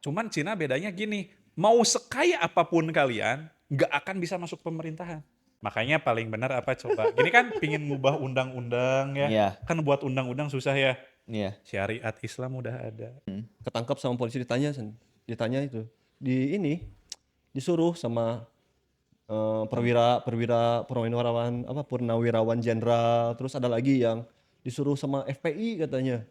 Cuman Cina bedanya gini, mau sekaya apapun kalian, nggak akan bisa masuk pemerintahan. Makanya paling benar apa coba? Gini kan pingin ngubah undang-undang ya, Iya, kan buat undang-undang susah ya. iya. Syariat Islam udah ada. Ketangkap sama polisi ditanya itu. Disuruh sama purnawirawan jenderal, terus ada lagi yang disuruh sama FPI katanya.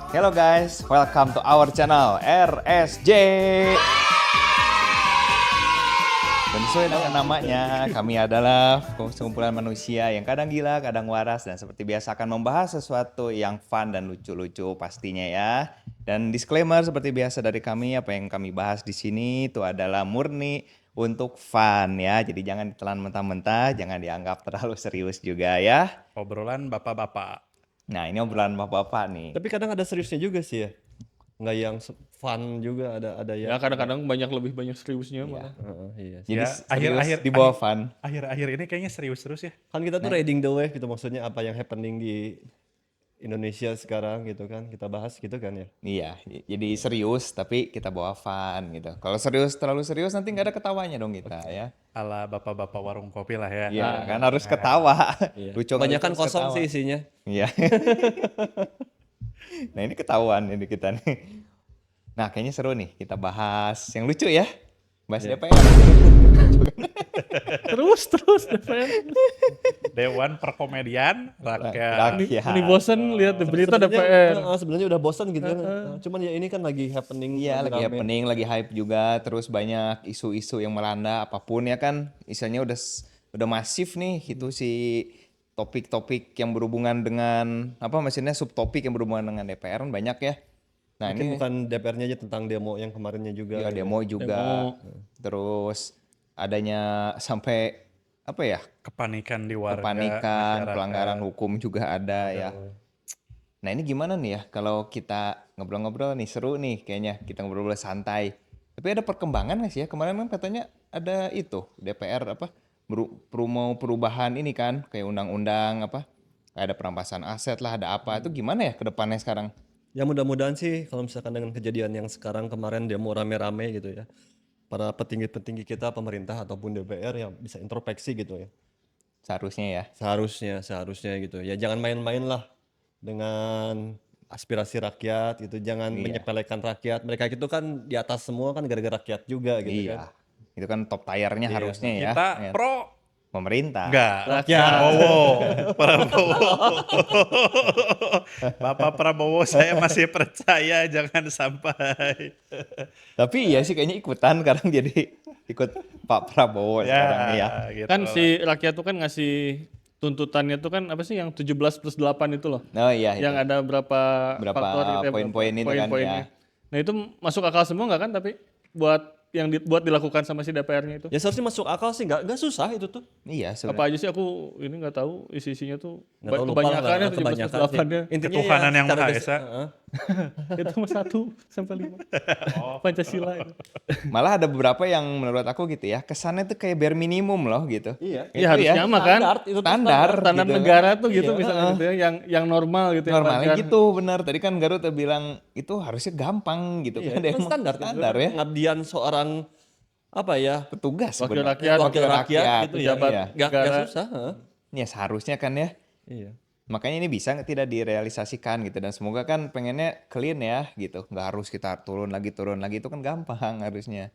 Hello guys, welcome to our channel RSJ. Dan sesuai dengan namanya, kami adalah sekumpulan manusia yang kadang gila, kadang waras, dan seperti biasa akan membahas sesuatu yang fun dan lucu-lucu pastinya ya. Dan disclaimer seperti biasa dari kami, apa yang kami bahas di sini itu adalah murni untuk fun ya. Jadi jangan ditelan mentah-mentah, jangan dianggap terlalu serius juga ya. Obrolan bapak-bapak. Nah ini obrolan bapak-bapak nih. Tapi kadang ada seriusnya juga sih ya. Nggak yang fun juga, ada Ya yang kadang-kadang lebih banyak seriusnya malah. iya. Jadi Ya, serius di bawah fun. Akhir-akhir ini kayaknya serius terus ya. Kan kita tuh riding the wave gitu, maksudnya apa yang happening di Indonesia sekarang gitu kan, kita bahas gitu kan ya. Iya, jadi serius tapi kita bawa fun gitu. Kalau serius terlalu serius nanti nggak ada ketawanya dong kita ya. Ala bapak-bapak warung kopi lah ya. Iya, kan harus ketawa. Iya. Lucu Kebanyakan harus kosong ketawa. sih isinya. Iya. Nah ini ketahuan ini kita nih. Nah kayaknya seru nih kita bahas yang lucu ya. Bahas DPR. Terus DPR. Dewan Perkomedian Rakyat. Ini bosan lihat di berita DPR. Sebenarnya udah bosan gitu kan. Cuman ya ini kan lagi happening. Iya lagi rame. happening, lagi hype juga. Terus banyak isu-isu yang melanda apapun ya kan. Misalnya udah masif nih itu si topik-topik yang berhubungan dengan apa maksudnya subtopik yang berhubungan dengan DPR kan banyak ya. Nah Mungkin ini bukan DPR-nya aja, tentang demo yang kemarinnya juga. ya, demo juga. Terus adanya sampai apa ya? Kepanikan di warga. Kepanikan, masyarakat. pelanggaran hukum juga ada ya. Nah ini gimana nih ya kalau kita ngobrol-ngobrol nih seru nih kayaknya kita ngobrol santai. Tapi ada perkembangan nggak sih ya? Kemarin kan katanya ada itu DPR apa mau perubahan ini kan kayak undang-undang apa kayak ada perampasan aset lah ada apa itu gimana ya ke depannya sekarang? Ya mudah-mudahan sih kalau misalkan dengan kejadian yang sekarang kemarin demo rame-rame gitu ya. Para petinggi-petinggi kita, pemerintah ataupun DPR ya bisa introspeksi gitu ya. Seharusnya ya. Seharusnya gitu. Ya jangan main-main lah dengan aspirasi rakyat gitu. Jangan menyepelekan rakyat. Mereka itu kan di atas semua kan gara-gara rakyat juga gitu kan. Iya. Itu kan top tiernya harusnya ya. Kita Ya. pro Pemerintah. enggak. Rakyat. Prabowo. Bapak Prabowo saya masih percaya jangan sampai. Tapi iya sih kayaknya ikutan sekarang jadi ikut Pak Prabowo sekarang ya. Gitu. Kan si rakyat tuh kan ngasih tuntutannya tuh kan apa sih yang 17+8 itu loh. Oh iya itu. Yang ada berapa faktor gitu ya, poin-poin itu kan poin-poinnya. ya. Nah itu masuk akal semua nggak kan tapi buat buat dilakukan sama si DPR-nya itu. Ya seharusnya masuk akal sih, nggak susah itu tuh. Iya sebenarnya. Apa aja sih aku ini nggak tahu isi-isinya tuh. Nggak tahu, lupa lah, Kebanyakannya kebanyakan sih. 17+8-nya. Intinya Ketuhanan yang secara Maha basic, Esa. Itu mah 1-5. Pancasila itu. Malah ada beberapa yang menurut aku gitu ya, kesannya tuh kayak bare minimum loh gitu. Iya. Iya harusnya mah kan. Standar, itu tuh Standar. Standar gitu. negara tuh gitu misalnya gitu ya, yang normal gitu Normalnya ya. gitu benar. Tadi kan Garut bilang itu harusnya gampang gitu Iya, kan. itu kan standar, Standar ya. Pengabdian seorang apa ya, Petugas Wakil sebenarnya. rakyat, wakil rakyat gitu ya. pejabat Iya. Nggak negara. susah. Ya seharusnya kan ya. Iya. Makanya ini bisa tidak direalisasikan gitu dan semoga kan pengennya clean ya gitu. Nggak harus kita turun lagi itu kan gampang harusnya.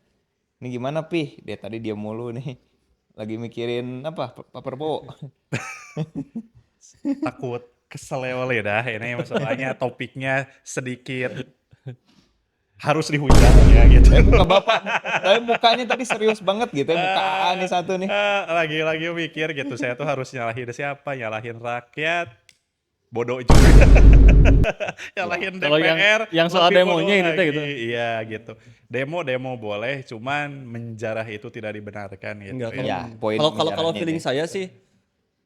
Ini gimana Pih? Dia tadi dia mulu nih. Lagi mikirin apa Pak Prabowo. Takut keselewel dah. Ini masalahnya topiknya sedikit harus dihujat ya gitu. Muka bapak, tapi mukanya tadi serius banget gitu ya. Muka nih satu nih. Lagi-lagi mikir gitu, saya tuh harus nyalahin siapa? Nyalahin rakyat, bodoh juga. Nyalahin Kalau DPR. yang soal lebih demonya bodoh ini teh lagi. gitu. Iya gitu. Demo boleh, cuman menjarah itu tidak dibenarkan gitu. Enggak, ya. Ya, poin kalau penjaraannya feeling ini. saya sih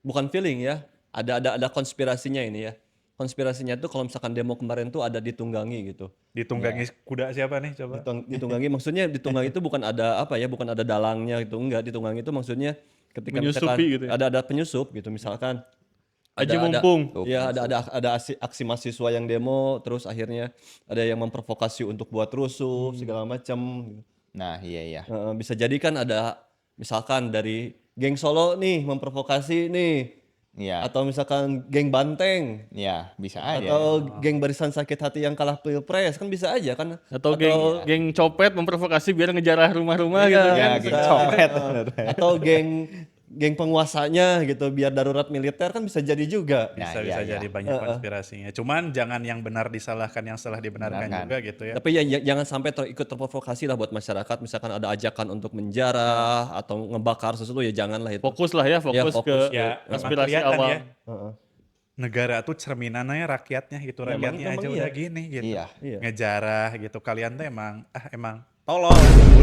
bukan feeling ya. Ada konspirasinya ini ya. Konspirasinya tuh kalau misalkan demo kemarin tuh ada ditunggangi gitu. Ditunggangi kuda siapa nih coba? Ditunggangi maksudnya ditunggangi itu bukan ada apa ya, bukan ada dalangnya gitu. Enggak, ditunggangi itu maksudnya ketika Menyusupi misalkan gitu ya. ada penyusup gitu misalkan Aji mumpung. Ya ada aksi mahasiswa yang demo, terus akhirnya ada yang memprovokasi untuk buat rusuh segala macam. Nah, iya. Bisa jadi kan ada misalkan dari geng Solo nih memprovokasi nih, Iya. atau misalkan geng Banteng, Ya, bisa aja. atau geng Barisan Sakit Hati yang kalah pilpres, kan bisa aja kan? Atau geng copet memprovokasi biar ngejarah rumah-rumah gitu kan. Ya, geng copet. Atau geng penguasanya gitu biar darurat militer, kan bisa jadi juga. Nah, Bisa iya. jadi banyak konspirasinya. Cuman jangan yang benar disalahkan, yang salah dibenarkan Benarkan. juga gitu ya. Tapi ya jangan sampai ikut terprovokasi lah buat masyarakat. Misalkan ada ajakan untuk menjarah atau ngebakar sesuatu, ya janganlah itu. Fokus lah ya, fokus fokus. ke Ya, memang aspirasi kelihatan awal. ya. Negara tuh cerminannya rakyatnya gitu. Rakyatnya emang aja iya. udah gini gitu. Iya. Ngejarah gitu. Kalian tuh emang tolol.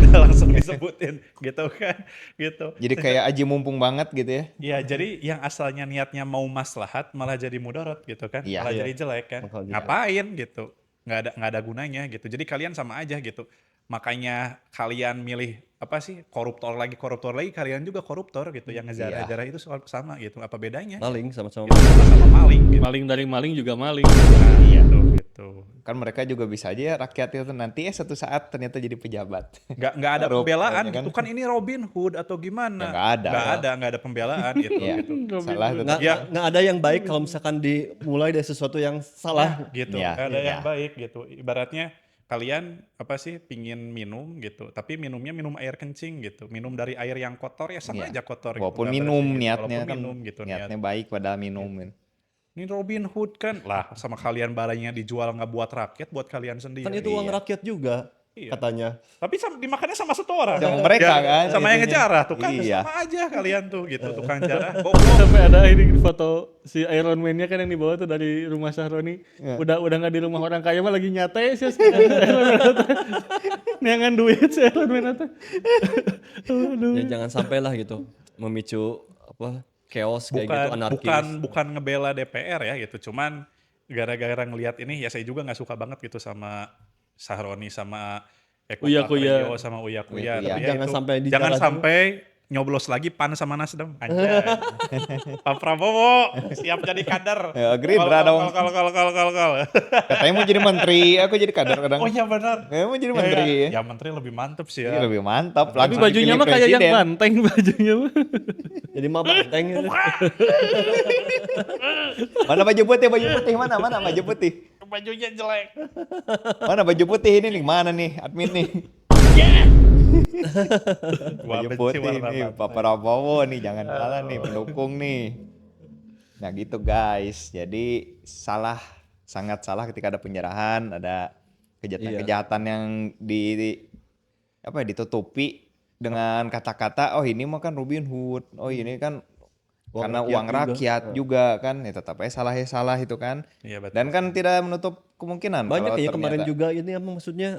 Udah langsung disebutin gitu kan. Gitu. Jadi kayak aji mumpung banget gitu ya. Iya, jadi yang asalnya niatnya mau maslahat malah jadi mudarat gitu kan. Iya. Malah jadi jelek kan. Bakal jadi Ngapain gitu. Nggak ada gunanya gitu. Jadi kalian sama aja gitu. Makanya kalian milih apa sih koruptor lagi kalian juga koruptor gitu. Yang ngejarah-jarah itu sama gitu. Apa bedanya? Maling sama-sama. Gitu, sama-sama maling gitu. Maling dari maling juga maling. Nah, gitu. Kan mereka juga bisa aja rakyat itu nanti suatu saat ternyata jadi pejabat. Nggak ada Korup, pembelaan ya kan? gitu kan, ini Robin Hood atau gimana. Ya, nggak ada pembelaan gitu. Iya. gitu. Salah tuh. Nggak ada yang baik kalau misalkan dimulai dari sesuatu yang salah. Gitu. Iya, Nggak ada iya. yang baik gitu. Ibaratnya kalian apa sih pingin minum gitu, tapi minumnya minum air kencing gitu. Minum dari air yang kotor ya sama Iya. aja kotor. gitu, Walaupun nggak minum bersih gitu. niatnya Walaupun kan minum gitu niatnya baik padahal minum. Ini Robin Hood kan lah, sama kalian barangnya dijual nggak buat rakyat, buat kalian sendiri. Kan itu uang rakyat juga Iya. katanya. Tapi dimakannya sama setoran. Sama mereka kan, Sama yang itunya. ngejarah tuh kan Iya. sama aja kalian tuh gitu. Tukang jarah goblok. Sampai ada ini foto si Iron Man-nya kan yang dibawa tuh dari rumah Sahroni. Udah nggak di rumah orang kaya mah lagi nyate sih. Neangan duit si Iron Man eta. Aduh. Ya jangan sampai lah gitu memicu chaos kayak gitu, anarkis. bukan ngebela DPR ya gitu. Cuman gara-gara ngelihat ini ya saya juga nggak suka banget gitu sama Sahroni sama Eko Uya Kuya. Paprio sama Uya Uya Kuya. Kuya. Tapi ya Jangan itu, sampai dijarah jangan juga. sampai nyoblos lagi PAN sama Nasdem. Anjay. Pak Prabowo siap jadi kader. Ya, Gerindra dong. Kal. Katanya mau jadi menteri, aku jadi kader kadang. Oh iya benar. Mau jadi menteri. Ya menteri lebih mantep sih Iya, ya. lebih mantap. Tapi langsung bajunya dipilih mah kayak yang presiden. banteng bajunya mah. Jadi mah banteng gitu. Mana baju putih mana baju putih? Bajunya jelek. Mana baju putih ini nih? Mana nih admin nih? Gua Baju benci putih warna nih, banteng. Pak Prabowo nih, jangan salah nih pendukung nih. Nah gitu guys, jadi sangat salah ketika ada penjarahan, ada kejahatan-kejahatan yang ditutupi dengan kata-kata, oh ini mah kan Robin Hood, oh ini kan Uang karena rakyat uang juga. rakyat juga kan, ya tetap aja salah itu kan. Iya betul. Dan kan tidak menutup kemungkinan Banyak kalau ya kemarin ternyata- juga ini apa maksudnya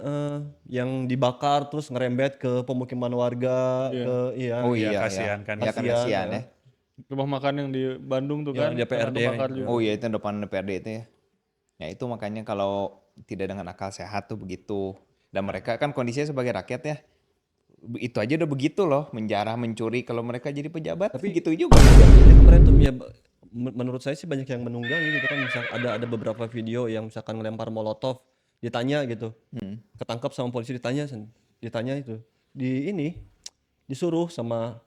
yang dibakar terus ngerembet ke pemukiman warga ke Oh Iya, iya, kasihan kan. Iya kan Kasihan, kasihan ya. Rumah makan yang di Bandung tuh Yang kan. di DPRD. karena kebakar juga. Oh iya itu depan DPRD itu ya. Ya itu makanya kalau tidak dengan akal sehat tuh begitu. Dan mereka kan kondisinya sebagai rakyat ya. Itu aja udah begitu loh, menjarah, mencuri. Kalau mereka jadi pejabat, tapi gitu juga. Ya, kemarin tuh ya menurut saya sih banyak yang menunggangi gitu kan, misal ada beberapa video yang misalkan ngelempar molotov, ditanya gitu, ketangkap sama polisi, ditanya itu disuruh sama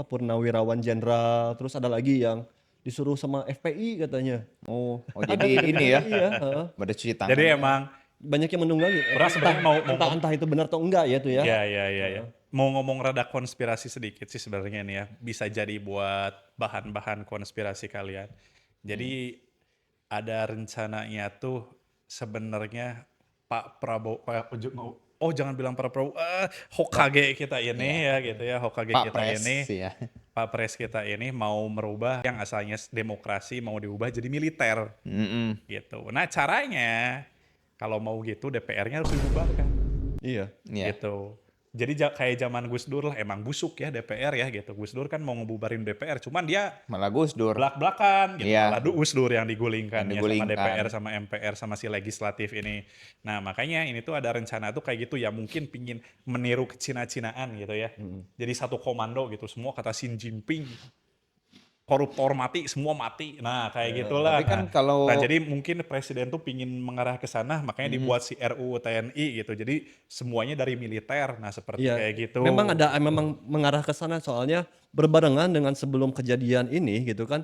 purnawirawan jenderal, terus ada lagi yang disuruh sama FPI katanya. Oh jadi ini ya. Iya, Pada cuci tangan. Jadi emang banyak yang menunggangi. Orang sebenarnya entah itu benar atau enggak ya tuh ya. ya. Mau ngomong rada konspirasi sedikit sih sebenarnya nih ya. Bisa jadi buat bahan-bahan konspirasi kalian. Jadi ada rencananya tuh sebenarnya Pak Prabowo, jangan bilang Pak Prabowo, Hokage kita ini ya gitu ya. Hokage Pak kita Pres ini. ya. Pak Pres kita ini mau merubah yang asalnya demokrasi mau diubah jadi militer gitu. Nah caranya kalau mau gitu DPR-nya harus dibubarkan. Iya. Iya. Gitu. Jadi kayak zaman Gus Dur lah, emang busuk ya DPR ya gitu. Gus Dur kan mau ngebubarin DPR, cuman dia Malah Gus Dur. belak-belakan gitu. Iya. Malah Gus Dur yang digulingkan, Yang ya sama digulingkan. DPR, sama MPR, sama si legislatif ini. Nah makanya ini tuh ada rencana tuh kayak gitu ya, mungkin pingin meniru ke Cina-Cinaan gitu ya. Jadi satu komando gitu, semua kata Xi Jinping. koruptor mati, semua mati. Nah, kayak gitulah. Tapi kan kalau Nah, jadi mungkin presiden tuh pingin mengarah ke sana, makanya dibuat si RUU TNI gitu. Jadi semuanya dari militer. Nah, seperti Iya, kayak gitu. memang mengarah ke sana soalnya berbarengan dengan sebelum kejadian ini gitu kan.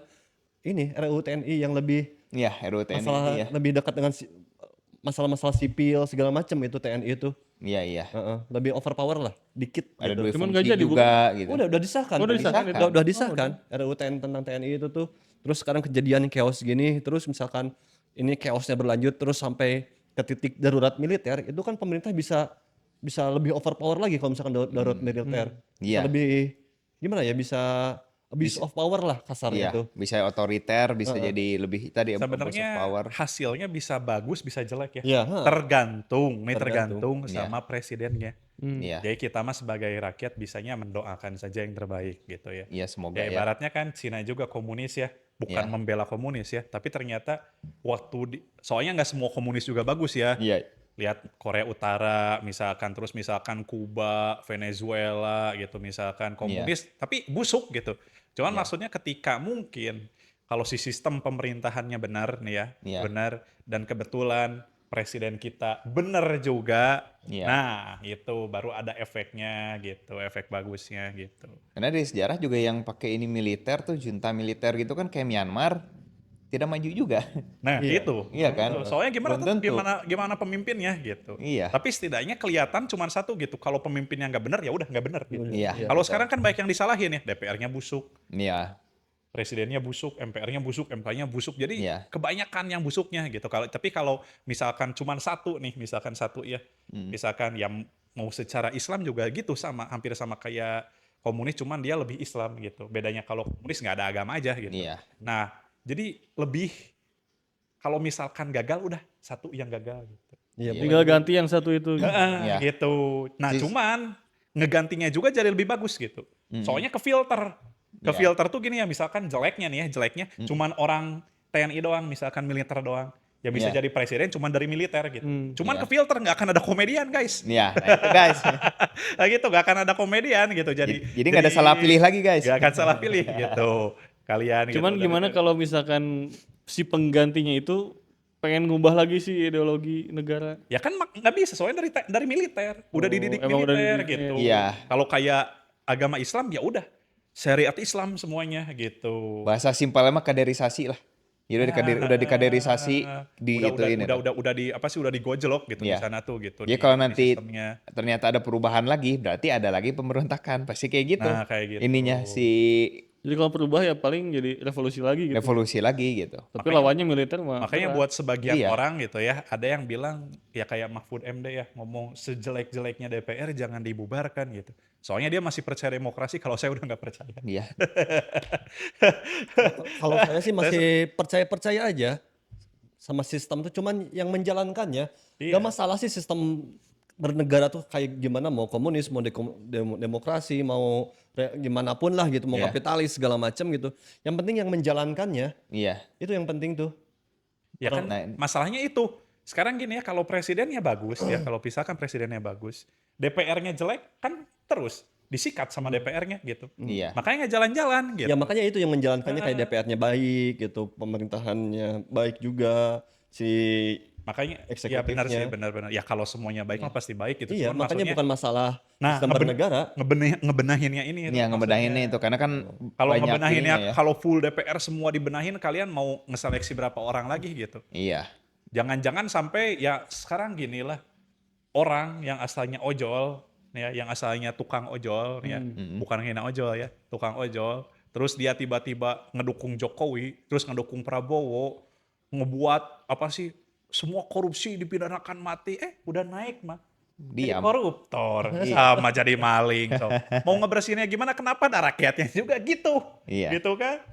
Ini RUU TNI yang lebih ya RUU TNI masalah ya. lebih dekat dengan masalah-masalah sipil segala macam itu TNI itu. Iya iya. Heeh, lebih overpower lah, dikit Ada gitu. dua Cuman fungsi nggak jadi, juga gitu. Udah disahkan. Udah disahkan itu? Udah disahkan RUU tentang TNI itu tuh. Terus sekarang kejadian chaos gini, terus misalkan ini chaosnya berlanjut terus sampai ke titik darurat militer, itu kan pemerintah bisa bisa lebih overpower lagi kalau misalkan darurat militer. Bisa Iya. lebih gimana ya, bisa abuse of power lah kasarnya Iya, tuh. bisa otoriter, bisa jadi lebih tadi abuse of Sebenarnya power. hasilnya bisa bagus, bisa jelek ya. Iya, heeh. Tergantung Iya. sama presidennya. Iya. Jadi kita mah sebagai rakyat bisanya mendoakan saja yang terbaik gitu ya. Iya, semoga Ya ya. ibaratnya kan Cina juga komunis ya, bukan Iya. membela komunis ya, tapi ternyata soalnya nggak semua komunis juga bagus ya. Iya. Lihat Korea Utara misalkan, terus misalkan Kuba, Venezuela gitu misalkan komunis, tapi busuk gitu. Cuman maksudnya ketika mungkin kalau si sistem pemerintahannya benar nih ya, Iya. benar dan kebetulan presiden kita benar juga, Iya. nah itu baru ada efeknya gitu, efek bagusnya gitu. Karena dari sejarah juga yang pakai ini militer tuh junta militer gitu kan kayak Myanmar tidak maju juga. Nah itu, Iya kan? soalnya Belum tentu. gimana pemimpinnya gitu. Iya. Tapi setidaknya kelihatan cuma satu gitu. Kalau pemimpinnya nggak benar ya udah nggak benar gitu. Iya. Kalau sekarang kan banyak yang disalahin ya, DPR-nya busuk, Iya. presidennya busuk, MPR-nya busuk, MK-nya busuk. Jadi Iya. kebanyakan yang busuknya gitu. Tapi kalau misalkan cuma satu nih, misalkan satu ya, misalkan yang mau secara Islam juga gitu sama, hampir sama kayak komunis, cuman dia lebih Islam gitu. Bedanya kalau komunis nggak ada agama aja gitu. Iya. Nah, jadi lebih kalau misalkan gagal udah satu yang gagal gitu. Iya, Tinggal ganti yang satu itu. Iya. Gitu. Nah, Sis- cuman ngegantinya juga jadi lebih bagus gitu. Soalnya ke filter. Ke Iya. filter tuh gini ya, misalkan jeleknya nih ya, jeleknya cuman orang TNI doang, misalkan militer doang. Ya bisa Iya. jadi presiden cuman dari militer gitu. Cuman Iya. ke filter nggak akan ada komedian, guys. Iya, nah itu guys. Nah gitu, nggak akan ada komedian gitu. Jadi nggak ada salah pilih lagi guys. Nggak akan salah pilih gitu. Kalian Cuman gitu. gimana kalau misalkan si penggantinya itu pengen ngubah lagi sih ideologi negara? Ya kan nggak bisa, soalnya dari militer, udah dididik emang udah militer dididik, gitu. iya. Kalau kayak agama Islam ya udah syariat Islam semuanya gitu. Bahasa simpelnya mah kaderisasi lah. Ya udah dikaderisasi di ituin itu. udah di apa sih udah digojlok gitu di Iya. sana tuh gitu. Ya di- kalau di nanti sistemnya. ternyata ada perubahan lagi, berarti ada lagi pemberontakan. Pasti kayak gitu. Nah, kayak gitu. Ininya si Jadi kalau berubah ya paling jadi revolusi lagi gitu. revolusi lagi gitu. Tapi lawannya militer mah. Makanya berat. buat sebagian Iya. orang gitu ya, ada yang bilang ya kayak Mahfud MD ya ngomong sejelek-jeleknya DPR jangan dibubarkan gitu. Soalnya dia masih percaya demokrasi, kalau saya udah nggak percaya. Iya. Kalau saya sih masih percaya-percaya aja sama sistem tuh, cuman yang menjalankannya Iya. nggak masalah sih sistem bernegara tuh kayak gimana, mau komunis, mau demokrasi, mau gimana pun lah gitu, mau Iya. kapitalis segala macam gitu. Yang penting yang menjalankannya Iya. itu yang penting tuh. Ya kan Nah, masalahnya itu. Sekarang gini ya, kalau presidennya bagus ya, kalau misalkan presidennya bagus, DPR-nya jelek kan terus disikat sama DPR-nya gitu. Iya. Makanya nggak jalan-jalan gitu. Ya makanya itu yang menjalankannya kayak DPR-nya baik gitu, pemerintahannya baik juga, si Makanya ya eksekutifnya. benar sih, benar-benar. Ya kalau semuanya baik mah pasti baik gitu. iya, Cuman makanya maksudnya, bukan masalah nah, sistem bernegara. ngebenahinnya ini. Ini yang ngebedahinnya itu karena kan Kalau banyak ngebenahinnya, ininya ya. kalau full DPR semua dibenahin, kalian mau ngeseleksi berapa orang lagi gitu. Iya. Jangan-jangan sampai ya sekarang gini lah, orang yang asalnya ojol, ya, yang asalnya tukang ojol, ya, bukan hina ojol ya, tukang ojol, terus dia tiba-tiba ngedukung Jokowi, terus ngedukung Prabowo, ngebuat apa sih, semua korupsi dipidanakan mati, udah naik mah. Jadi Diam. koruptor, sama jadi maling. So. Mau ngebersihinnya gimana, kenapa ada rakyatnya juga gitu. Iya. Gitu kan.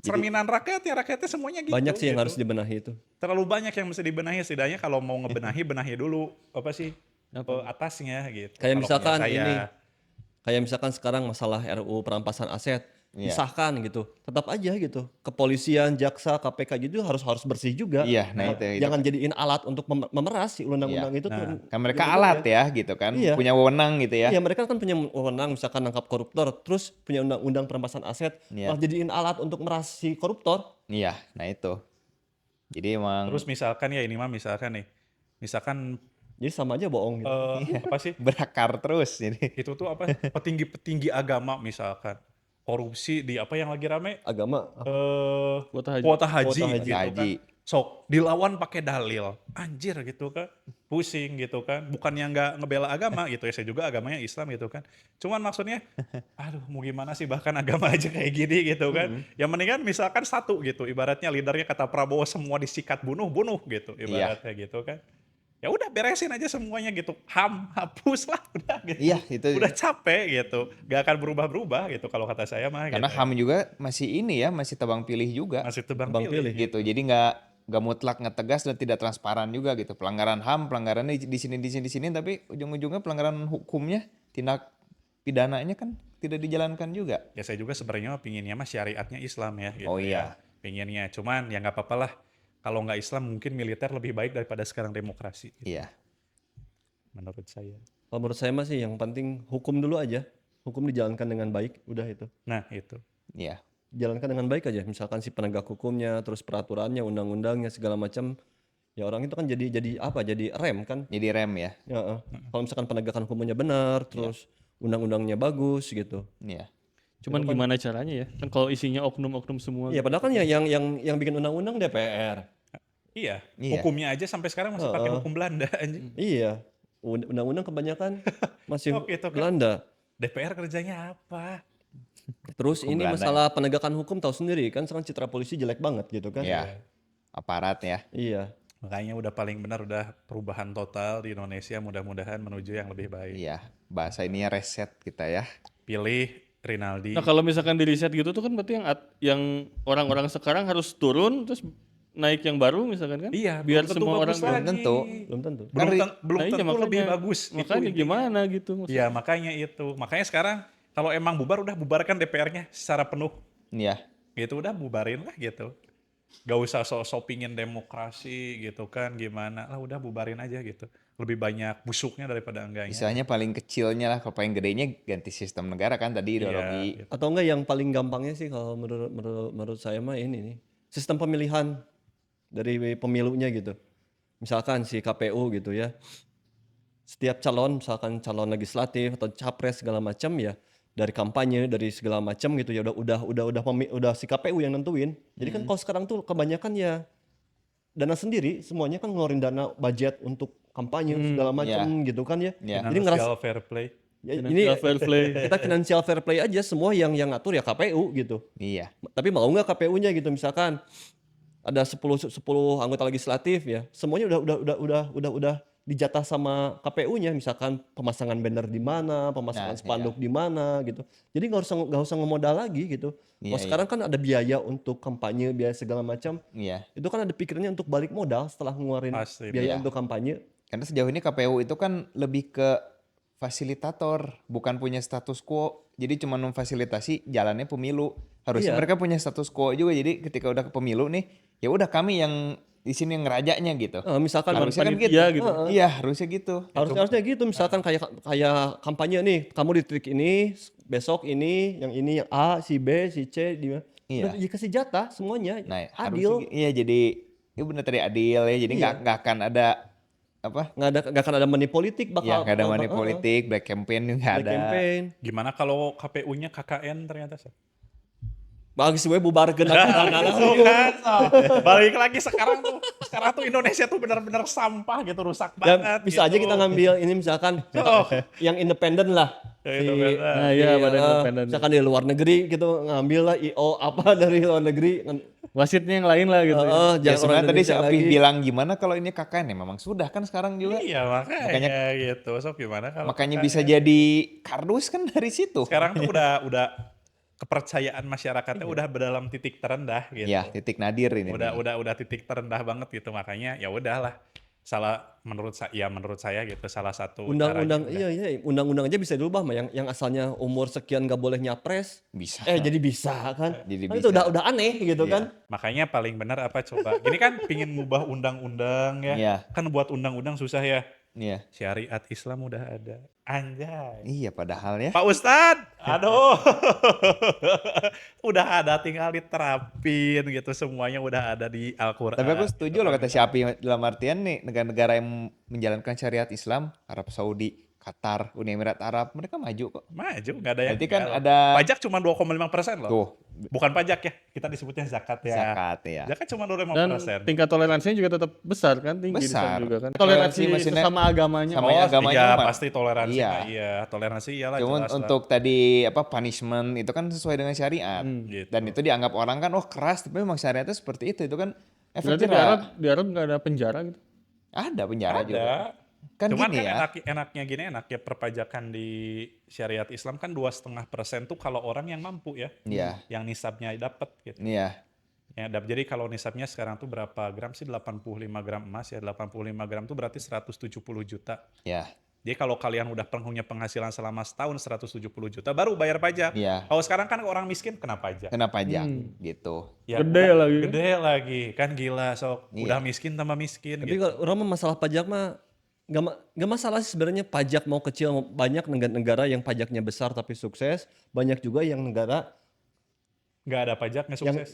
Cerminan rakyatnya semuanya gitu. Banyak sih yang gitu. harus dibenahi itu. Terlalu banyak yang mesti dibenahi, setidaknya kalau mau ngebenahi, benahi dulu apa sih atasnya gitu. Kayak Kalau misalkan menurut saya. ini, kayak misalkan sekarang masalah RUU perampasan aset, Iya. disahkan gitu. Tetap aja gitu. Kepolisian, jaksa, KPK gitu harus bersih juga. Iya, nah itu Jangan kan. jadiin alat untuk memeras si Iya. undang-undang itu tuh. Nah, Kan mereka gitu alat ya. ya gitu kan, Iya. punya wewenang gitu ya. Iya, mereka kan punya wewenang misalkan nangkap koruptor, terus punya undang-undang perampasan aset, Iya. malah jadiin alat untuk meras si koruptor. Iya, nah itu. Jadi emang terus misalkan ya ini mah misalkan Jadi sama aja bohong gitu. apa sih? berakar terus ini. Itu tuh apa? Petinggi-petinggi agama misalkan korupsi di apa yang lagi rame? Agama Kuota haji. Kuota haji Kuota haji. gitu Haji. kan. Sok dilawan pakai dalil. Anjir gitu kan. Pusing gitu kan. Bukan yang nggak ngebela agama gitu ya. Saya juga agamanya Islam gitu kan. Cuman maksudnya aduh mau gimana sih bahkan agama aja kayak gini gitu kan. Yang mendingan misalkan satu gitu. Ibaratnya leadernya kata Prabowo semua disikat bunuh gitu. Ibaratnya gitu kan. Ya udah beresin aja semuanya gitu. Hapus lah udah gitu. Iya, itu. Udah capek gitu. Gak akan berubah-berubah gitu kalau kata saya mah Karena gitu. HAM juga masih ini ya, masih tebang pilih juga Masih tebang Tebang pilih. pilih. gitu. Jadi nggak mutlak ngetegas dan tidak transparan juga gitu. Pelanggaran HAM, pelanggarannya di sini, tapi ujung-ujungnya pelanggaran hukumnya, tindak pidananya kan tidak dijalankan juga. Ya saya juga sebenarnya pinginnya mah syariatnya Islam ya gitu Oh ya. iya. Pinginnya cuman ya nggak apa-apa lah. Kalau nggak Islam mungkin militer lebih baik daripada sekarang demokrasi gitu, Iya. menurut saya. Kalau menurut saya masih yang penting hukum dulu aja. Hukum dijalankan dengan baik, udah itu. Nah itu. Iya. Jalankan dengan baik aja. Misalkan si penegak hukumnya, terus peraturannya, undang-undangnya segala macam. Ya orang itu kan jadi apa? Jadi rem kan. Jadi rem ya. Ya, kalau misalkan penegakan hukumnya benar, terus undang-undangnya bagus gitu. Iya. Cuman gimana caranya ya? Kan kalau isinya oknum-oknum semua. Iya, padahal kan yang bikin undang-undang DPR. Iya. Iya. Hukumnya aja sampai sekarang masih pakai hukum Belanda anjing. Iya. Undang-undang kebanyakan masih Oh, gitu kan. Belanda. DPR kerjanya apa? Terus Hukum ini Belanda. masalah penegakan hukum tahu sendiri kan sekarang citra polisi jelek banget gitu kan. Iya. Aparat ya. Iya. Makanya udah paling benar udah perubahan total di Indonesia, mudah-mudahan menuju yang lebih baik. Iya. Bahasa ininya reset kita ya. Pilih Rinaldi. Nah kalau misalkan di riset gitu tuh kan berarti yang orang-orang sekarang harus turun terus naik yang baru misalkan kan? Iya, Biar belum tentu semua orang bagus Belum lagi. tentu. Belum tentu. Belum Nah, iya, tentu lebih bagus. Itu Makanya intinya. gimana gitu maksudnya. Iya makanya itu. Makanya sekarang kalau emang bubar udah bubarkan DPR-nya secara penuh. Iya. Gitu udah bubarin lah gitu. Gak usah sok-sok pingin demokrasi gitu kan gimana. Lah udah bubarin aja gitu. Lebih banyak busuknya daripada enggaknya. Istilahnya paling kecilnya lah, kalau paling gedenya ganti sistem negara kan tadi ideologi. Iya, gitu. Atau enggak yang paling gampangnya sih kalau menurut saya mah ini nih. Sistem pemilihan dari pemilunya gitu. Misalkan si KPU gitu ya. Setiap calon misalkan calon legislatif atau capres segala macam ya dari kampanye dari segala macam gitu ya udah si KPU yang nentuin. Jadi kan kalau sekarang tuh kebanyakan ya dana sendiri semuanya kan ngeluarin dana budget untuk kampanye segala macam gitu kan ya. Iya. Jadi ngerasa Financial fair play. ya, ini Financial fair play. kita financial fair play aja semua yang ngatur ya KPU gitu. Iya. Tapi mau nggak KPU-nya gitu misalkan ada 10 anggota legislatif ya. Semuanya udah dijatah sama KPU-nya misalkan pemasangan banner di mana, pemasangan Nah, spanduk di mana gitu. Jadi nggak usah ngemodal lagi gitu. Iya, Kalau sekarang kan ada biaya untuk kampanye, biaya segala macam. Iya. Itu kan ada pikirannya untuk balik modal setelah ngeluarin Pasti, biaya iya. untuk kampanye. Karena sejauh ini KPU itu kan lebih ke fasilitator, bukan punya status quo. Jadi cuma memfasilitasi jalannya pemilu. Harusnya Iya. mereka punya status quo juga. Jadi ketika udah ke pemilu nih, ya udah kami yang di sini yang ngerajanya gitu. Misalkan Harusnya kan gitu. panitia gitu. Iya, harusnya gitu. harusnya gitu misalkan kayak kampanye nih kamu di titik ini besok ini yang A si B si C di Iya. udah dikasih jatah semuanya Nah, adil harusnya, iya jadi ya benar tadi adil ya. Jadi nggak akan ada apa? nggak akan ada money politik Ya nggak ada money bakal- politik, black campaign juga black ada. campaign Gimana kalau KPU-nya KKN ternyata? Sir? bagus gue bubarkeun Tuh kan, balik lagi sekarang tuh Indonesia tuh benar-benar sampah gitu, rusak ya, banget. bisa aja gitu. kita ngambil ini misalkan yang independen lah Ya, independen. Nah, iya, badan independen. misalkan di luar negeri gitu ngambil lah IO apa dari luar negeri Wasitnya yang lain lah gitu. Ya jangan orang sebenarnya tadi si Indonesia Apih lagi. bilang gimana kalau ini KKN ya memang sudah kan sekarang juga. Iya makanya gitu. So gimana kalau Makanya KKN? bisa jadi kardus kan dari situ. Sekarang tuh udah kepercayaan masyarakatnya udah dalam titik terendah gitu. Ya titik nadir ini. nih. Udah titik terendah banget gitu, makanya ya udahlah. menurut saya gitu salah satu Undang-undang caranya udah undang-undang aja bisa dirubah mah yang asalnya umur sekian nggak boleh nyapres, Bisa. jadi bisa kan. Jadi Kan itu bisa. udah aneh gitu Iya. kan. makanya paling benar apa coba gini kan pingin ngubah undang-undang ya Iya. kan buat undang-undang susah ya Iya. syariat Islam udah ada anjay Iya padahal ya. Pak Ustadz aduh udah ada tinggal diterapin gitu semuanya udah ada di Al-Quran Tapi aku gitu setuju kan. loh kata Syafi dalam artian nih negara-negara yang menjalankan syariat Islam, Arab Saudi, Qatar, Uni Emirat Arab, mereka maju kok. Maju, nggak ada yang Berarti kan enggak loh. ada Pajak cuma 2,5% loh. tuh Bukan pajak ya, kita disebutnya zakat ya. zakat ya. Zakat cuma Dan 25%. tingkat toleransinya juga tetap besar kan, tinggi di sana Besar. juga kan. Toleransi Toleransi maksudnya sesama agamanya. sama agamanya iya mah. pasti toleransi. Iya. Iya, toleransi iyalah Cuman jelas lah. untuk tadi apa punishment itu kan sesuai dengan syariat. Gitu. Dan itu dianggap orang kan oh keras tapi memang syariatnya seperti itu kan efek Berarti jerah. di Arab nggak ada penjara gitu. Ada penjara juga. Ada. Kan Cuman gini kan ya. enaknya perpajakan di syariat Islam kan 2,5% tuh kalau orang yang mampu ya. Iya. Yang nisabnya dapat gitu. Iya. Ya, jadi kalau nisabnya sekarang tuh berapa gram sih? 85 gram emas ya. 85 gram tuh berarti 170 juta. Ya. Jadi kalau kalian udah punya penghasilan selama setahun 170 juta baru bayar pajak. Iya. Kalau sekarang kan orang miskin kena pajak. Kena pajak gitu. Ya, Gede lagi. Gede lagi. Kan gila sok. Iya. Udah miskin tambah miskin Tapi gitu. kalau orang mah masalah pajak mah nggak masalah sih sebenarnya, pajak mau kecil mau banyak, negara yang pajaknya besar tapi sukses, banyak juga yang negara Nggak ada pajak nggak sukses.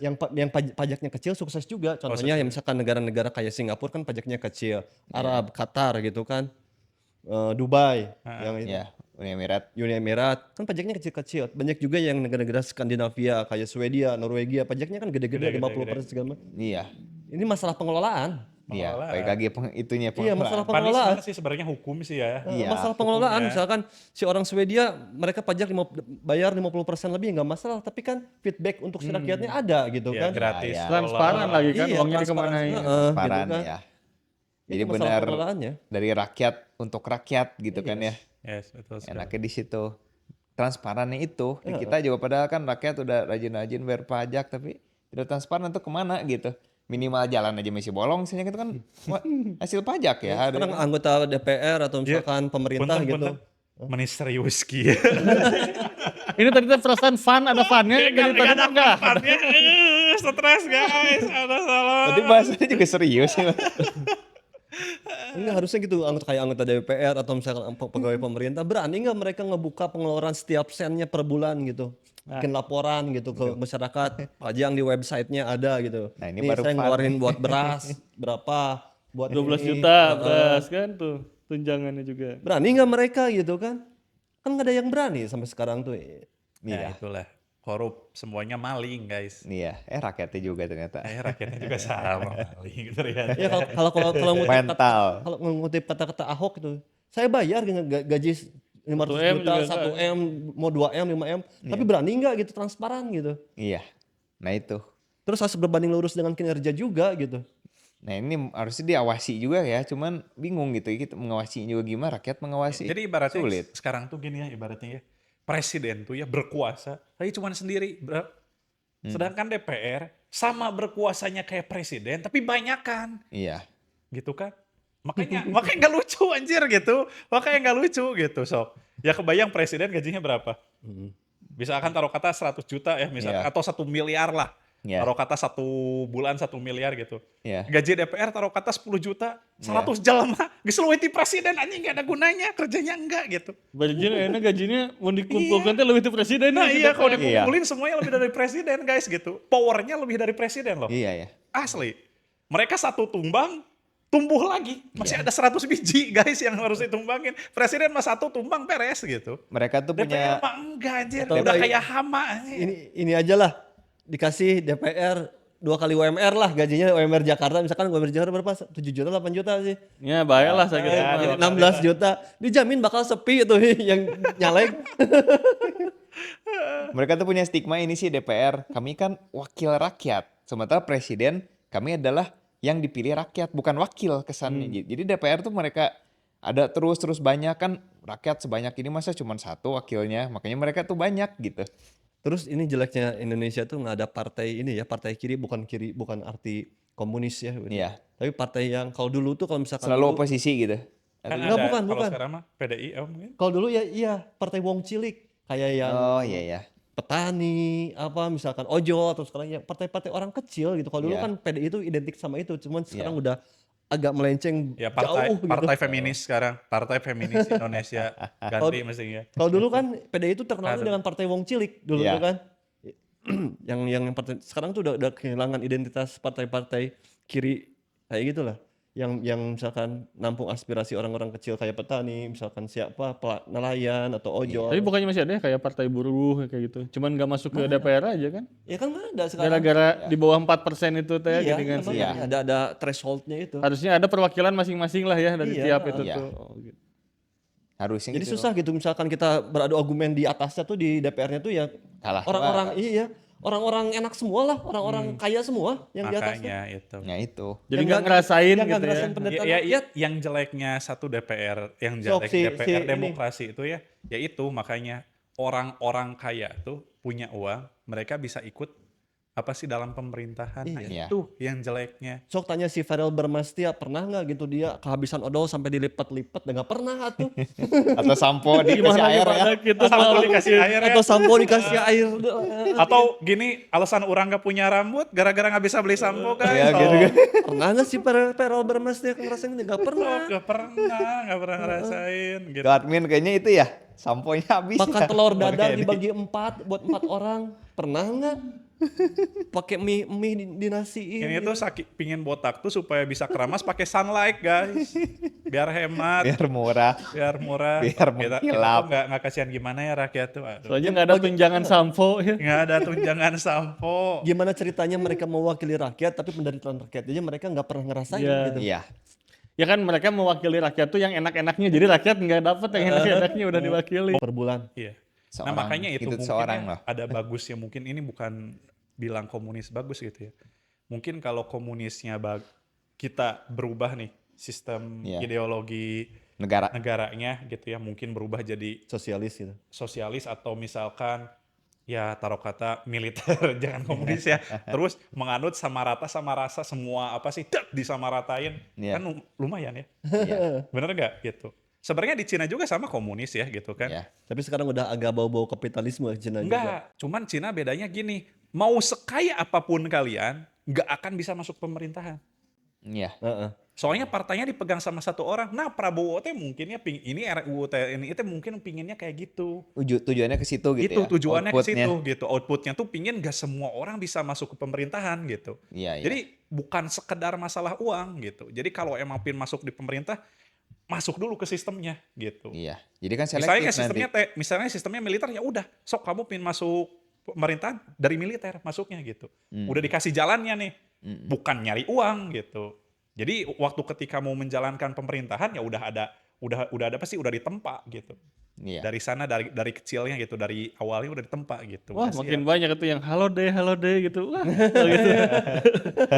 pajaknya kecil sukses juga. Contohnya yang misalkan negara-negara kayak Singapura kan pajaknya kecil, Arab, Qatar gitu kan, Dubai, yang itu. Ya, Uni Emirat. Uni Emirat kan pajaknya kecil-kecil. Banyak juga yang negara-negara Skandinavia kayak Swedia, Norwegia, pajaknya kan gede-gede 50% segala macam. Iya. Ini masalah pengelolaan. Iya, Pengelolaan. baik lagi itunya Iya, masalah pengelolaan. pengelolaan. Punishment sih sebenarnya hukum sih ya. Iya, Masalah pengelolaan, hukumnya. misalkan si orang Swedia mereka pajak bayar 50% lebih nggak masalah, tapi kan feedback untuk si rakyatnya ada gitu Ya, kan. gratis. Iya. Transparan lagi kan, Iya, uangnya transparansi. dikemanain. Transparan gitu kan. ya. Itu Jadi masalah benar pengelolaannya. dari rakyat untuk rakyat gitu kan ya. Yes, betul sekali. Enaknya di situ. Transparannya itu. Di kita juga padahal kan rakyat udah rajin-rajin bayar pajak tapi tidak transparan tuh kemana gitu. Minimal jalan aja masih bolong sih itu kan hasil pajak ya. Sekarang anggota DPR atau misalkan pemerintah Punten, gitu. punten. Menisterius ki. Ini tadi tuh perasaan fun, ada funnya. Dari tadi tuh enggak. Stres guys, ada salah. Tadi bahasanya juga serius ya. Enggak, harusnya gitu, kayak anggota DPR atau misalkan pegawai pemerintah, berani nggak mereka ngebuka pengeluaran setiap sennya per bulan gitu, bikin laporan gitu ke masyarakat, pajang di websitenya ada gitu. Nah, ini Nih, baru saya fun. ngeluarin buat beras berapa, buat 12 ini. juta beras kan tuh tunjangannya juga. Berani nggak mereka gitu kan? Kan nggak ada yang berani sampai sekarang tuh. Ya Iya. itulah. Korup semuanya maling guys. Iya, rakyatnya juga ternyata. Rakyatnya juga sama maling gitu ternyata. Ya kalau ngutip Mental. kalau ngutip kata-kata Ahok itu, saya bayar gaji 500 1M juta, juga 1M, mau 2M, 5M, tapi berani nggak gitu transparan gitu. Iya. Nah itu. Terus harus berbanding lurus dengan kinerja juga gitu. Nah ini harusnya diawasi juga ya, cuman bingung gitu kita mengawasi juga gimana, rakyat mengawasi. Jadi ibaratnya sulit. sekarang tuh gini ya ibaratnya ya. Presiden tuh ya berkuasa, tapi cuma sendiri. Sedangkan DPR sama berkuasanya kayak presiden, tapi banyakan. Iya. Gitu kan. Makanya nggak lucu anjir gitu. Makanya nggak lucu gitu sok. Ya kebayang presiden gajinya berapa? Misalkan taruh kata 100 juta ya misalkan. Iya. Atau 1 miliar lah. Iya. Taruh kata 1 bulan 1 miliar gitu. Iya. Gaji DPR taruh kata 10 juta. 100 jelema. Geus leuwih ti presiden anjing gak ada gunanya. Kerjanya enggak gitu. Gajinya gajinya mau dikumpulkan teh lebih tuh presiden. Nah nih, iya kalau DPR. dikumpulin semuanya lebih dari presiden guys gitu. Powernya lebih dari presiden loh. Iya ya. Asli. Mereka satu tumbang, tumbuh lagi. Masih ada 100 biji guys yang harus ditumbangin. Presiden mah satu tumbang beres gitu. Mereka tuh DPR punya mah enggak anjir. Atau Udah kayak- kayak hama anjir. Ini aja lah, dikasih DPR 2 kali UMR lah gajinya, UMR Jakarta misalkan, UMR Jakarta berapa? 7 juta 8 juta sih. Ya bahaya lah saya Ya, kira. Jadi 16 juta dijamin bakal sepi tuh yang nyalek. mereka tuh punya stigma ini sih DPR. Kami kan wakil rakyat. Sementara presiden kami adalah yang dipilih rakyat, bukan wakil kesannya. Jadi DPR tuh mereka ada terus banyak kan rakyat sebanyak ini masa cuma satu wakilnya. Makanya mereka tuh banyak gitu. Terus ini jeleknya Indonesia tuh nggak ada partai ini ya, partai kiri bukan arti komunis ya gitu. Iya. Tapi partai yang kalau dulu tuh kalau misalkan Selalu dulu, oposisi gitu. Kan Enggak, ada, bukan, kalau bukan. sekarang mah PDI mungkin. Kalau dulu ya iya partai Wong Cilik kayak yang Oh iya ya. petani apa misalkan ojol atau sekarang ya partai-partai orang kecil gitu. Kalau dulu Iya. kan PDI itu identik sama itu, cuman sekarang Iya. udah agak melenceng Ya partai jauh gitu. partai feminis sekarang, partai feminis Indonesia ganti mestinya. Kalau dulu kan PDI itu terkenal Ada. dengan partai Wong Cilik dulu Iya. tuh kan. yang partai sekarang tuh udah kehilangan identitas partai-partai kiri kayak gitulah. Yang misalkan nampung aspirasi orang-orang kecil kayak petani, misalkan siapa nelayan atau ojol. Tapi bukannya masih ada ya kayak partai buruh kayak gitu. Cuman nggak masuk ke DPR aja kan. Ya kan nggak ada sekarang. Gara-gara di bawah 4% itu teh Iya, gini kan. emang Iya. ada thresholdnya itu. Harusnya ada perwakilan masing-masing lah ya dari Iya, tiap itu iya. tuh. Oh, gitu. Harusnya Jadi gitu. susah gitu misalkan kita beradu argumen di atasnya tuh di DPR-nya tuh ya Kalah. orang-orang iya, orang-orang enak semua lah, orang-orang kaya semua yang di atasnya. Makanya itu. Nah itu. Jadi Yang nggak nggak- ngerasain yang nggak gitu ya. ngerasain penderitaan Ya, rakyat. yang jeleknya satu DPR, yang Sok, jelek si DPR ini. demokrasi itu ya itu makanya orang-orang kaya tuh punya uang, mereka bisa ikut apa sih dalam pemerintahan. Nah, Iya. itu yang jeleknya. Sok tanya si Farel Bermastia pernah nggak gitu dia kehabisan odol sampai dilipat-lipat, nggak pernah atuh. Atau sampo dikasih air ya. Gitu Atau dikasih air ya. Atau sampo dikasih air. Atau gini, alasan orang gak punya rambut gara-gara nggak bisa beli sampo kan. Iya, gitu kan. Pernah nggak sih Farel Bermastia ngerasain ini? Nggak pernah. Gak pernah ngerasain gitu. Tuh admin kayaknya itu ya. Samponya habis. Makan ya. telur dadar Makanya dibagi 4 buat 4 orang. Pernah nggak? Pakai mie dinasiin. Ini tuh pingin botak tuh supaya bisa keramas pakai sunlight guys, biar hemat, biar murah. biar murah. Biar Kita mengkilap. tuh nggak kasihan gimana ya rakyat tuh. Aduh. Soalnya nggak ada tunjangan sampo ya. Nggak ada tunjangan sampo. Gimana ceritanya mereka mewakili rakyat tapi penderitaan rakyat aja mereka nggak pernah ngerasain Iya. gitu. Iya. Ya kan mereka mewakili rakyat tuh yang enak-enaknya. Jadi rakyat nggak dapet yang enak-enaknya udah diwakili. Per bulan. Iya. Seorang, Nah makanya itu hidup mungkin seorang ya loh. ada bagusnya, mungkin ini bukan bilang komunis bagus gitu ya. Mungkin kalau komunisnya kita berubah nih sistem Iya. ideologi Negara. negaranya gitu ya, mungkin berubah jadi Sosialis gitu. sosialis atau misalkan ya taruh kata militer jangan komunis ya, terus menganut sama rata sama rasa semua apa sih disamaratain. Iya. Kan lumayan ya, Iya. bener nggak gitu. Sebenarnya di Cina juga sama komunis ya gitu kan. Iya. Tapi sekarang udah agak bau-bau kapitalisme Cina juga. Enggak, cuman Cina bedanya gini, mau sekaya apapun kalian nggak akan bisa masuk pemerintahan. Iya. Heeh. Soalnya partainya dipegang sama satu orang. Nah Prabowo teh mungkinnya ini RUU TNI itu mungkin pinginnya kayak gitu. Tujuannya ke situ gitu Itu ya. tujuannya ke Outputnya. situ gitu. Outputnya tuh pingin gak semua orang bisa masuk ke pemerintahan gitu. Iya, iya. Jadi bukan sekedar masalah uang gitu. Jadi kalau emang pin masuk di pemerintah, masuk dulu ke sistemnya gitu. Iya. Jadi kan Misalnya selektif kayak sistemnya nanti. misalnya sistemnya militer ya udah, sok kamu pin masuk pemerintahan dari militer masuknya gitu. Udah dikasih jalannya nih. Bukan nyari uang gitu. Jadi waktu ketika mau menjalankan pemerintahan ya udah ada pasti udah ditempa gitu. Iya. Dari sana dari kecilnya gitu, dari awalnya udah ditempa gitu. Wah Kasihan. makin banyak itu yang halo deh gitu. Wah gitu.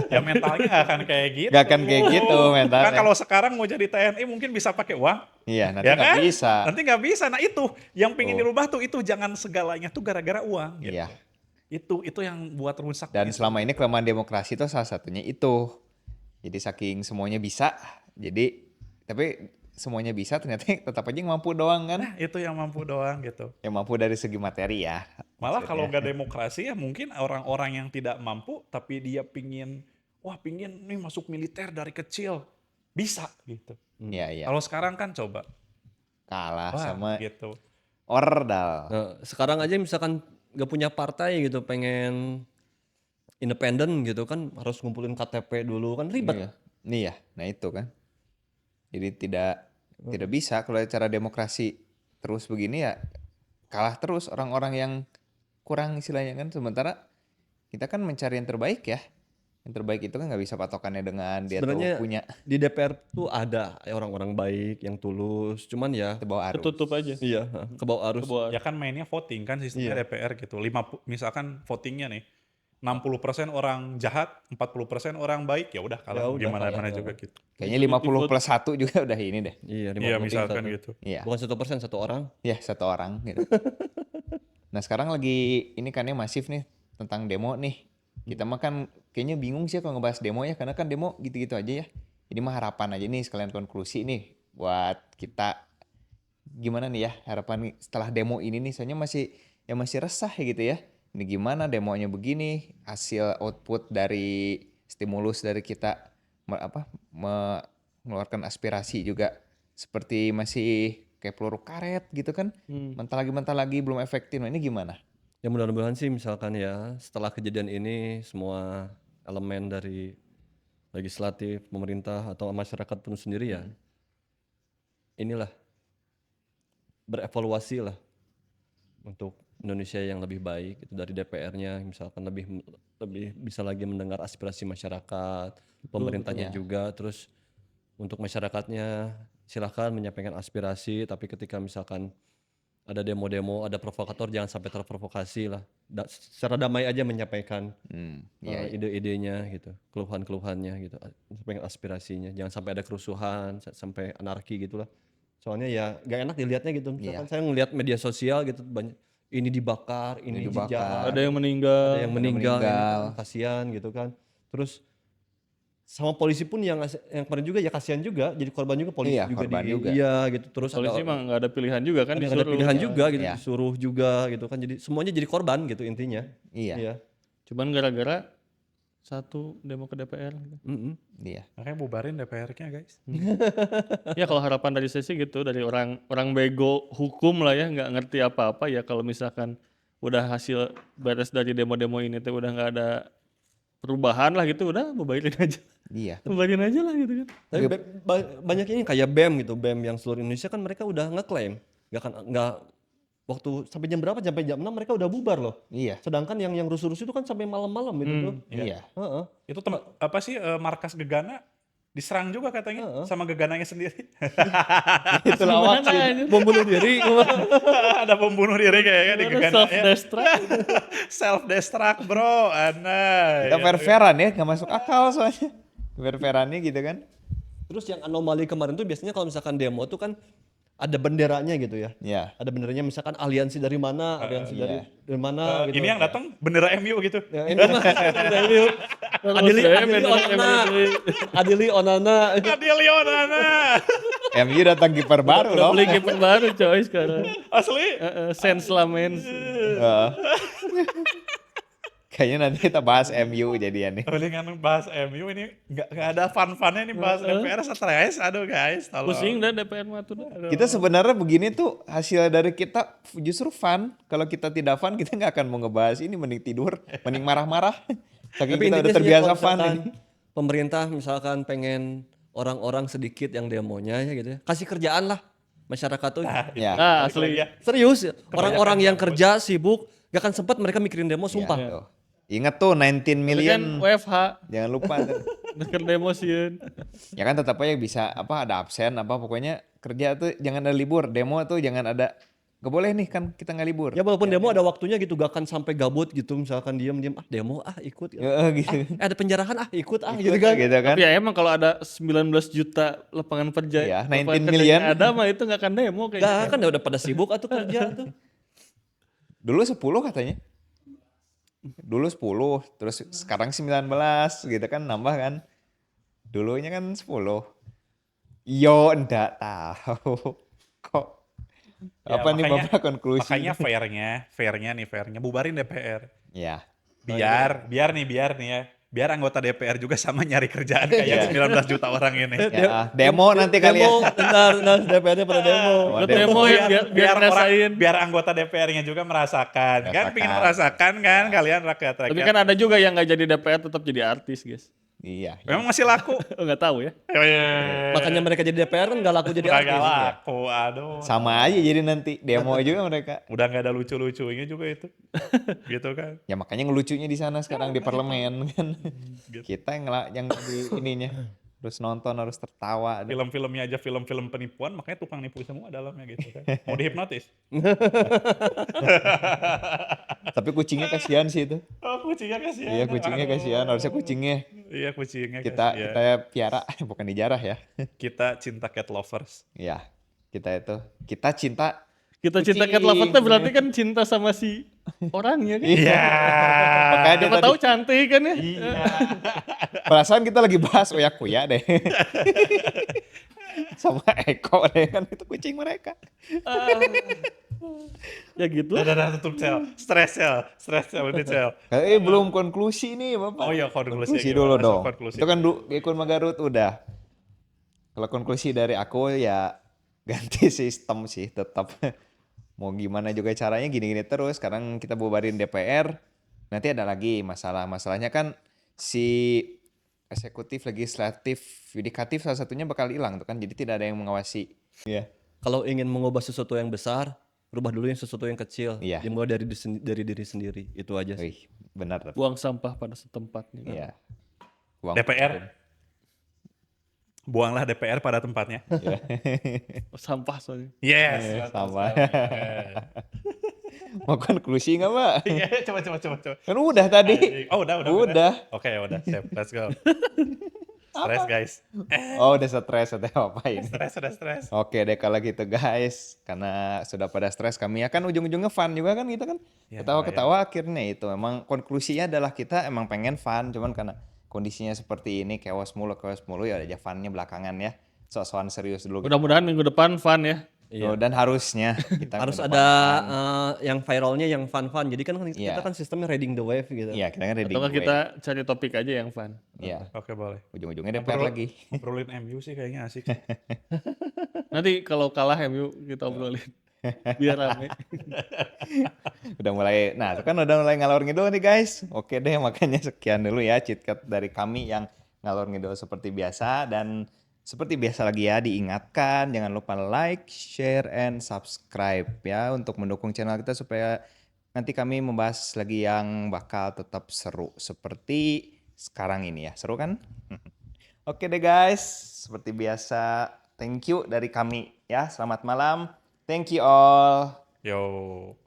Ya mentalnya gak akan kayak gitu. Gak akan kayak gitu mentalnya. Kan kalau sekarang mau jadi TNI mungkin bisa pakai uang. Iya, nanti Ya nggak kan? bisa. Nanti nggak bisa. Nah itu yang pingin Tuh. dirubah tuh itu jangan segalanya tuh gara-gara uang. Gitu. Iya. Itu yang buat rusak. Dan gitu. selama ini kelemahan demokrasi itu salah satunya itu. Jadi saking semuanya bisa, tapi semuanya bisa ternyata tetap aja yang mampu doang kan. Nah itu yang mampu doang gitu. Yang mampu dari segi materi ya. Malah maksudnya. kalau nggak demokrasi ya mungkin orang-orang yang tidak mampu tapi dia pingin nih masuk militer dari kecil bisa gitu. Iya, iya. Kalau sekarang kan coba Kalah wah, sama gitu. ordal. Nah, sekarang aja misalkan gak punya partai gitu, pengen independen gitu kan harus ngumpulin KTP dulu kan ribet. Iya. Iya, nah itu kan. Jadi tidak bisa kalau cara demokrasi terus begini ya kalah terus orang-orang yang kurang istilahnya kan. Sementara kita kan mencari yang terbaik ya. Yang terbaik itu kan nggak bisa patokannya dengan dia Sebenarnya tuh punya di DPR tuh ada orang-orang baik yang tulus, cuman ya ke bawah arus. Ketutup aja. iya ke bawah arus. Ya kan mainnya voting kan sistemnya Iya. DPR gitu. Misalkan votingnya nih 60% orang jahat, 40% orang baik ya udah Ya kalau udah, gimana kalah. juga gitu. Kayaknya 50 plus 1 juga udah ini deh. Iya, Iya 50 misalkan satu. gitu. Iya. Bukan 1%, satu orang. Ya satu orang gitu. Nah sekarang lagi ini kan ya masif nih tentang demo nih. Kita mah kan kayaknya bingung sih kalau ngebahas demo ya, karena kan demo gitu-gitu aja ya. Ini mah harapan aja nih, sekalian konklusi nih buat kita, gimana nih ya harapan nih setelah demo ini nih, soalnya masih resah ya gitu ya. Ini gimana demonya begini, hasil output dari stimulus dari kita mengeluarkan aspirasi juga seperti masih kayak peluru karet gitu kan. Mentah lagi belum efektif. Nah, ini gimana? Ya mudah-mudahan sih misalkan ya setelah kejadian ini semua elemen dari legislatif, pemerintah atau masyarakat pun sendiri ya inilah berevaluasi lah untuk Indonesia yang lebih baik itu dari DPR-nya misalkan lebih bisa lagi mendengar aspirasi masyarakat, pemerintahnya juga, terus untuk masyarakatnya silahkan menyampaikan aspirasi, tapi ketika misalkan ada demo-demo, ada provokator jangan sampai terprovokasi lah. Secara damai aja menyampaikan ide-idenya gitu, keluhan-keluhannya gitu, menyampaikan aspirasinya. Jangan sampai ada kerusuhan, sampai anarki gitulah. Soalnya ya gak enak dilihatnya gitu. Misalkan saya ngelihat media sosial gitu banyak ini dibakar, ini dijajah, Ada yang meninggal. ada yang meninggal, ini kan kasihan gitu kan. Terus sama polisi pun yang kemarin juga ya kasihan juga, jadi korban juga polisi Iya, juga korban juga. iya gitu. Terus Polisi mah nggak ada pilihan juga kan, ada disuruh. pilihan juga gitu, Iya. disuruh juga gitu kan. Jadi semuanya jadi korban gitu intinya. Iya. Iya. Cuman gara-gara satu demo ke DPR gitu. Iya. Makanya bubarin DPR-nya guys. Ya kalau harapan dari saya sih gitu, dari orang bego hukum lah ya, nggak ngerti apa-apa ya, kalau misalkan udah hasil beres dari demo-demo ini tuh udah nggak ada perubahan lah gitu, udah bubarin aja. Iya. Bubarin aja lah gitu kan. Tapi banyak ini kayak BEM gitu, BEM yang seluruh Indonesia kan mereka udah ngeklaim nggak waktu sampai jam berapa, sampai jam 6 mereka udah bubar loh. Iya. Sedangkan yang rusuh-rusuh itu kan sampai malam-malam itu tuh. Iya. Heeh. Itu apa sih markas Gegana diserang juga katanya sama Gegananya sendiri. Itu lawak sih. Bom bunuh diri. Ada pembunuh diri kayaknya di Gegana Self ya. destruct. Self destruct bro, aneh. Kita fair-fairan ya, nggak masuk akal soalnya. Fair-fairannya gitu kan. Terus yang anomali kemarin tuh biasanya kalau misalkan demo tuh kan ada benderanya gitu ya. Iya. Ada benderanya misalkan aliansi dari mana, aliansi dari mana gitu. Ini yang datang bendera MU gitu. Ya, ini mah Adili Onana. Adil Yonana. MU datang kiper baru loh. Beli kiper baru coy sekarang. Asli. Sense Lamens. Heeh. Kayaknya nanti kita bahas MU jadian nih. Dengan bahas MU ini nggak ada fun-funnya nih bahas DPR stres. Aduh guys, tolong. Pusing dah DPR mah tuh. Kita sebenarnya begini tuh hasil dari kita justru fun. Kalau kita tidak fun kita nggak akan mau ngebahas ini, mending tidur, mending marah-marah. Saking kita udah intinya sih terbiasa kalau fun misalkan ini. pemerintah misalkan pengen orang-orang sedikit yang demonya ya gitu ya. Kasih kerjaan lah masyarakat tuh. Ya. Ah, asli ya. Serius, orang-orang yang kerja sibuk gak akan sempat mereka mikirin demo, sumpah. Tuh. Ingat tuh 19 Kan million. WFH Jangan lupa tuh. dekat demo sieun. Ya kan tetap aja bisa ada absen pokoknya kerja tuh jangan ada libur, demo tuh jangan ada, gak boleh nih kan kita nggak libur. Ya walaupun demo ada waktunya gitu, gak akan sampai gabut gitu, misalkan diem demo ikut. Gitu. Ada penjarahan ikut Gitu kan. kan. Tapi ya emang kalau ada 19 juta lapangan kerja, Ya, 19 lapangan kerja million. yang ada mah itu nggak akan demo Gak kayaknya. kan udah pada sibuk atau kerja tuh. Dulu 10 katanya. Dulu 10, terus sekarang 19 gitu kan, nambah kan. Dulunya kan 10. Yo enggak tahu. Kok Ya, apa nih makanya- Bapak konklusi? Makanya fairnya bubarin DPR. Ya. Biar nih ya. Biar anggota DPR juga sama nyari kerjaan kayak 19 juta orang ini. Ya, demo nanti kali ya. Demo, bentar, DPR-nya pada demo. Lo demo ya biar ngerasain. Biar anggota DPR-nya juga merasakan. Kan pengen Merasakan. merasakan kan kalian rakyat. Tapi kan ada juga yang nggak jadi DPR tetap jadi artis guys. Iya. Memang masih laku. Oh, nggak tahu ya. Makanya mereka jadi DPR kan gak laku jadi Kagak artis. laku, aduh. Sama aja jadi nanti demo juga mereka. Udah nggak ada lucu-lucunya juga itu. Gitu kan. Ya makanya ngelucunya di sana sekarang di parlemen kan. Kita yang di ininya harus nonton, harus tertawa. Film-filmnya aja film-film penipuan, makanya tukang nipu semua dalamnya gitu kan. Mau dihipnotis. Tapi kucingnya kasihan sih itu. Oh, kucingnya kasihan. Iya kucingnya kasihan, harusnya kucingnya Iya, kucingnya kita kasihan. piara, bukan dijarah ya. Kita cinta cat lovers. Iya, kita cinta Kita cinta cat lover teh berarti kan cinta sama si orangnya kan. Iya. Makanya dia Siapa tadi- tahu cantik kan ya. Perasaan kita lagi bahas Uya-Kuya deh. Sama Eko deh kan itu kucing mereka. Ya gitu. Dah, tutup Cel. Stres Cel, udah Cel. Belum konklusi nih Bapak. Oh iya, konklusi dulu gimana? dong. Konklusi. Itu kan Ikun Magarut udah. Kalau konklusi dari aku ya ganti sistem sih tetap. Mau gimana juga caranya gini-gini terus. Sekarang kita bubarin DPR. Nanti ada lagi masalahnya kan si eksekutif, legislatif, yudikatif salah satunya bakal hilang tuh kan. Jadi tidak ada yang mengawasi. Iya. Kalau ingin mengubah sesuatu yang besar, rubah dulu yang sesuatu yang kecil. Iya. Dimulai dari diri sendiri. Itu aja sih. Wih, benar. Buang sampah pada setempatnya. Kan? Iya. Uang DPR. Buanglah DPR pada tempatnya. Oh, sampah soalnya. Yes. sama. Mau konklusi nggak Pak? Iya, coba. Kan udah tadi. Oh, udah. Udah. Oke, udah. Sip, let's go. Stres, guys. Oh udah stres atau apain? Stres. Oke deh kalau gitu guys. Karena sudah pada stres kami akan ujung-ujungnya fun juga kan gitu kan. Ya, Ketawa-ketawa akhirnya itu. Emang konklusinya adalah kita emang pengen fun. Cuman karena kondisinya seperti ini chaos mulu ya aja funnya belakangan ya. So-soan serius dulu. Mudah-mudahan minggu depan fun ya. Tuh, dan harusnya kita Harus minggu ada depan. yang viralnya yang fun-fun. Jadi kan Iya. kita kan sistemnya riding the wave gitu. Iya kita kan ready. Atau nggak kita cari topik aja yang fun. Iya. Oke, boleh. Ujung-ujungnya DPR lagi. Ngobrolin MU sih kayaknya asik. Nanti kalau kalah MU kita obrolin. Biar rame. Nah itu kan udah mulai ngalor ngidul nih guys. Oke deh makanya sekian dulu ya chitchat dari kami yang ngalor ngidul seperti biasa. Dan seperti biasa lagi ya diingatkan jangan lupa like, share, and subscribe ya untuk mendukung channel kita supaya nanti kami membahas lagi yang bakal tetap seru seperti sekarang ini ya. Seru kan? Oke deh guys, seperti biasa thank you dari kami ya. Selamat malam. Thank you all. Yo.